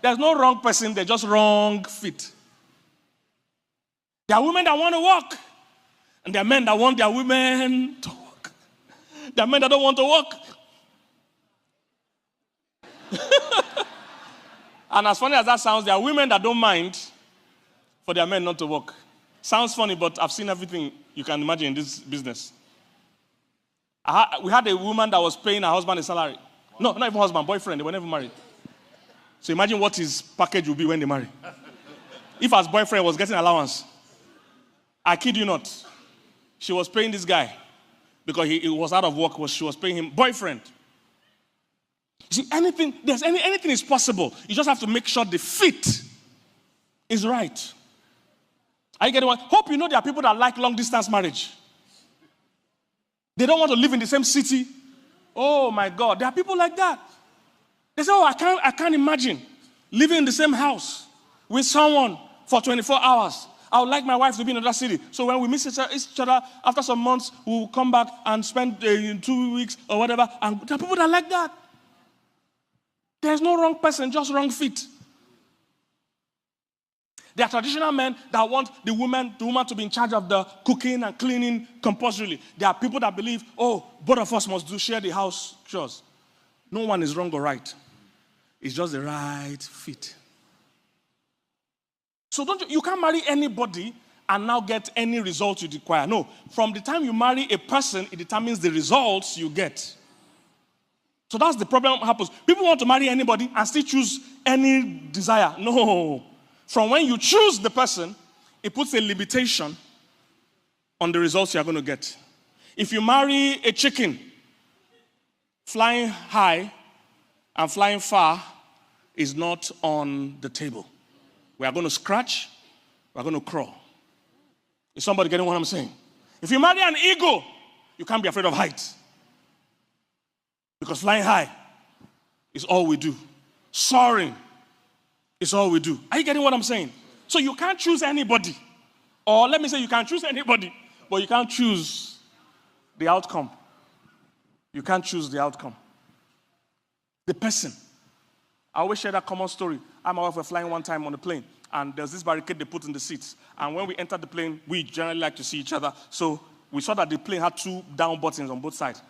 There's no wrong person, there's just wrong fit. There are women that want to work, and there are men that want their women to work. There are men that don't want to work. And as funny as that sounds, there are women that don't mind for their men not to work. Sounds funny, but I've seen everything you can imagine in this business. We had a woman that was paying her husband a salary. No, not even husband, boyfriend. They were never married. So imagine what his package will be when they marry. If his boyfriend was getting allowance, I kid you not, she was paying this guy because he was out of work. She was paying him boyfriend. See, anything is possible. You just have to make sure the fit is right. Are you getting what? Hope you know there are people that like long distance marriage. They don't want to live in the same city. Oh my God, there are people like that. They say, oh, I can't imagine living in the same house with someone for 24 hours. I would like my wife to be in another city. So when we miss each other, after some months, we'll come back and spend 2 weeks or whatever. And there are people that like that. There's no wrong person, just wrong fit. There are traditional men that want the woman to be in charge of the cooking and cleaning compulsorily. There are people that believe, oh, both of us must share the house chores. No one is wrong or right. It's just the right fit. So you can't marry anybody and now get any result you require. No, from the time you marry a person, it determines the results you get. So that's the problem that happens. People want to marry anybody and still choose any desire. No. From when you choose the person, it puts a limitation on the results you're going to get. If you marry a chicken, flying high and flying far is not on the table. We are going to scratch, we are going to crawl. Is somebody getting what I'm saying? If you marry an eagle, you can't be afraid of heights. Because flying high is all we do. Soaring is all we do. Are you getting what I'm saying? So you can't choose anybody. Or let me say you can choose anybody, but you can't choose the outcome. You can't choose the outcome. The person. I always share that common story. I and my wife were flying one time on a plane, and there's this barricade they put in the seats. And when we entered the plane, we generally like to see each other. So we saw that the plane had 2 down buttons on both sides.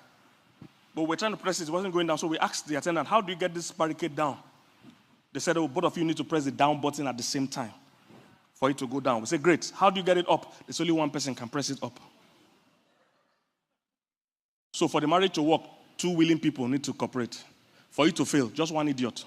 But we were trying to press it wasn't going down. So we asked the attendant, how do you get this barricade down? They said, oh, both of you need to press the down button at the same time for it to go down. We said, great. How do you get it up? There's only one person can press it up. So for the marriage to work, 2 willing people need to cooperate. For it to fail, just one idiot.